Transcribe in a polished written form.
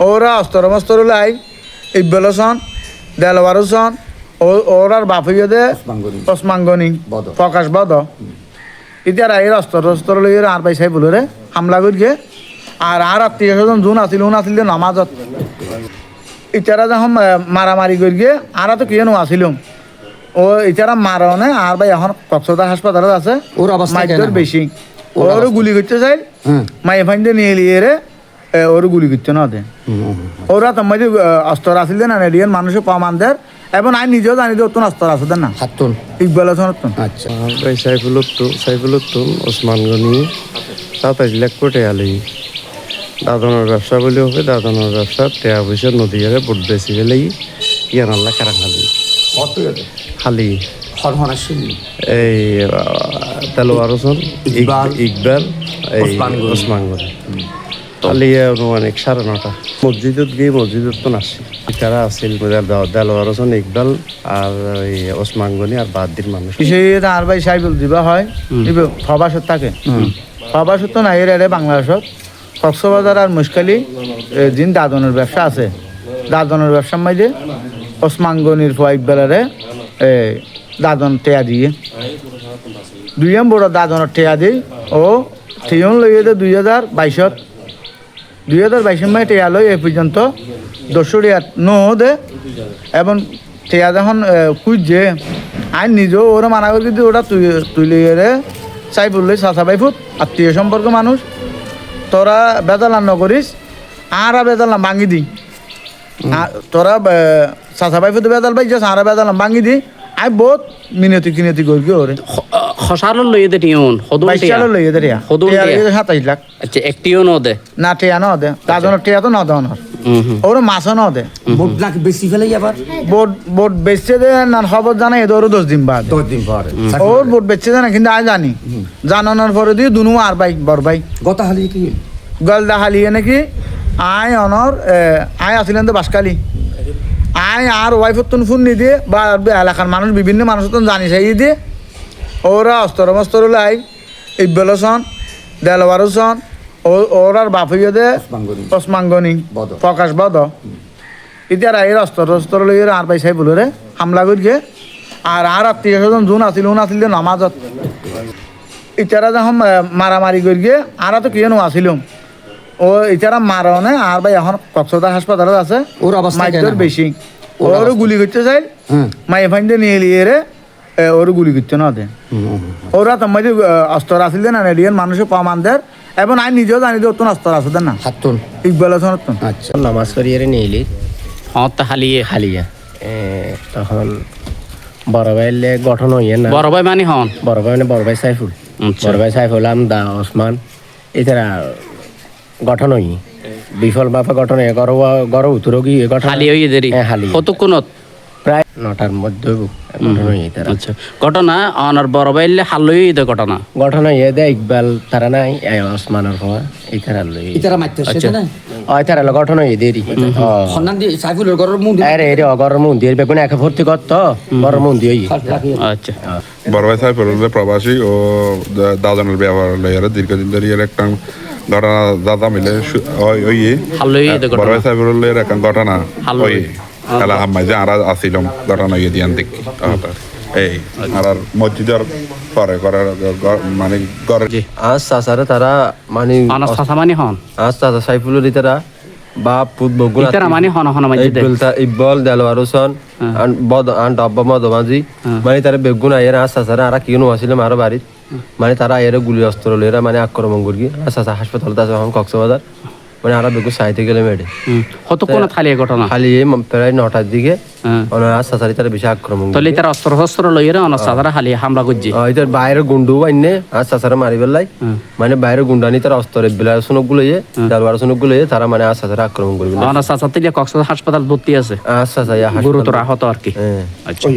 ওরা অস্তর মস্তর লাই ইকবাল হোসেন দেলওয়ার হোসেন ওরার বাফিয়দে ওসমানগনি প্রকাশ বদ ইতারা এর অস্তর লইয়ে আর পাই সাই বলে হামলা করিয়ে আর আত্মীয় স্বজন যোন আছিল নামাজত ইতারা যখন মারামারি করিয়ে আর তো কিয় আসিল ও ইতারা মারনে আর ভাই এখন কক্সবাজার হাসপাতালে আছে ওর অবস্থা বেশি ওর গুলি করতে চাই মাই ফাইন্ডে নিয়ে নিয়ে রে ওর গুলি করতে না দে ওরা তোমার অস্তর আসিল না নেডিয়ান মানুষের প্রমাণদের এবং আমি নিজেও জানি যে অতন অস্তর আছে না হাতুন ইকবাল হাসান আচ্ছা ভাই সাইফুল ওসমান গনি 27 লাখ কোটি আলি দাদনের ব্যবসা বলে হবে দাদনের ব্যবসা টেয়া পয়সা নদী বুট বেশি গেলে ইয়ান আল্লাহ কারা খালি এই তেলোয়ার হোসেন ইকবাল এই ওসমান গনি খালি অনেক 9:30 মসজিদত গিয়ে মসজিদত তো নাসি তারা আছিল দেলোয়ার হোসেন ইকবাল আর এই ওসমান গনি আর বাদ মানুষ আর ভাই সাইবুল দিবা হয় প্রবাসত থাকে প্রবাসত না এর বাংলাদেশত কক্সবাজার আর মুশকালি যিন দাদনের ব্যবসা আছে দাদনের ব্যবসার মাঝে ওসমান গনির ইকবালারে দাদন টেয়া দিয়ে 2 বড় দাদনের টেয়া দিই ও থিয়ন লইয়ে 2022 মাই টেয়া লই এ পর্যন্ত 200 নো দে এবং টেয়া যখন খুঁজছে আইন নিজেও ওরা মানা করি কিন্তু ওটা তুই লইয়ে রে চাই বললে চাচা ফুট আত্মীয় সম্পর্ক মানুষ তোরা বেদালান নকরিস আর বেদালাম ভাঙি দি তোরা চাচা ফুট বেদাল পাই যাস আর বেদালাম ভাঙি দি আই বহুত মিনতি করি ওরে খসারল লইয়ে দে টিউন হদুন টিয়া লইয়ে দে টিয়া হদুন টিয়া 27 লাখ আচ্ছা একটিও ন দে না টিয়া ন দে দাদনের টিয়া তো ন দন ওরে মাছ ন দে বোট লাখ বেশি ফেলে আবার বোট বেচছে দে না খবর জানা এদের 10 দিন বাদ ওর বোট বেচছে না কিন্তু আই জানি জানানোর পরে দিয়ে দুনু আর ভাই বড় ভাই গতা হালি কি গলদা হালিয়ে নাকি আই অনর আই আসিলেন তো বাসকালি আই আর ওয়াইফের তো ফোন নি দিয়ে বা এলাকার মানুষ বিভিন্ন মানুষ তো জানি চাই দিয়ে ওরা অস্তর লাই ইকবাল হোসেন দেলওয়ার হোসেন ওরার বাফিয়দে ওসমানগনি প্রকাশ বদ ইতারা এর অস্তর লইয়ে আর পাই সাই বলে হামলা করিয়ে আর আত্মীয় স্বজন যোন আছিল নামাজত ইতারা যখন মারামারি করিয়ে আর তো কিয় আসিল ও ইতারা মারনে আর ভাই এখন কক্সবাজার হাসপাতালে আছে ওর অবস্থা বেশি ওর গুলি করতে চাই মাই ফাইন্ডে নিয়ে নিয়ে রে ওর গুলি করতে না দে ওরা তোমার অস্তর আসিল না নেডিয়ান মানুষের প্রমাণদের এবং আমি নিজেও জানি যে অতন অস্তর আছে না হাতুন ইকবাল হাসান আচ্ছা নামাজ করিয়ে নিয়ে তা হালিয়ে তখন বড় ভাইলে গঠন হইয়ে না বড় ভাই মানে হন বড় ভাই সাইফুল বড় ভাই সাইফুল আমদা ওসমান এছাড়া গঠন হই বিফল বাপা গঠন গর উত্তর গিয়ে গঠন হালি হইয়ে দেরি হালি কতক্ষণত প্রায় 9টার মধ্যে গঠন হই আচ্ছা ঘটনা অনার বড় ভাইলে হাল হইয়ে দে গঠন হইয়ে দে ইকবাল তারা নাই ওসমানের হওয়া এছাড়া লই ইতারা মারতেছে না তারা গঠন হইয়ে দেরি সন্ধান দি সাইফুলের ঘরের মুখ আরে ঘরের মুখ দিয়ে বেগুন এক ভর্তি করত ঘরের মুখ দিয়ে আচ্ছা বড় ভাই সাইফুল প্রবাসী ও দাদনের ব্যবহার লইয়ারে দীর্ঘদিন ধরে একটা ঘটনা দাদা মিলে বড় ভাই সাইফুল একটা ঘটনা ওই খেলা হাম্মাই যে আর আসিলাম ঘটনা ইয়ে দিয়ান দেখি এই আর মসজিদের পরে করার মানে আজ চাচারে তারা মানে চাচা মানে হন আজ চাচা সাইফুলের তারা বাপ পুত বগুন ইতারা মানে হন ইকবাল দেলওয়ার হোসেন আন ডাব্বা মদমাজি মানে তারা বেগুন আইয়ের আজ চাচারে আর কিনো আসিলাম আরো বাড়িত মানে তারা আইয়ের গুলি অস্ত্র লইরা মানে আক্রমণ করি আজ চাচা হাসপাতালে আছে এখন কক্সবাজার মানে আরা বেগু সাইতে গেলে মেডে কতক্ষণ খালি ঘটনা খালি প্রায় 9টার দিকে আজ চাচারি তারা বেশি আক্রমণ তাহলে তারা অস্ত্র লইরা অনার চাচারা খালি হামলা করছে এটার বাইরের গুন্ডু আইনে আজ চাচারা মারি বেলাই মানে বাইরের গুন্ডানি তারা অস্ত্র বেলা শুনক গুলো দারবার শুনক গুলো তারা মানে আজ চাচারা আক্রমণ করবে অনার চাচা থেকে কক্সবাজার হাসপাতাল ভর্তি আছে আজ চাচা গুরুতর আহত আর কি আচ্ছা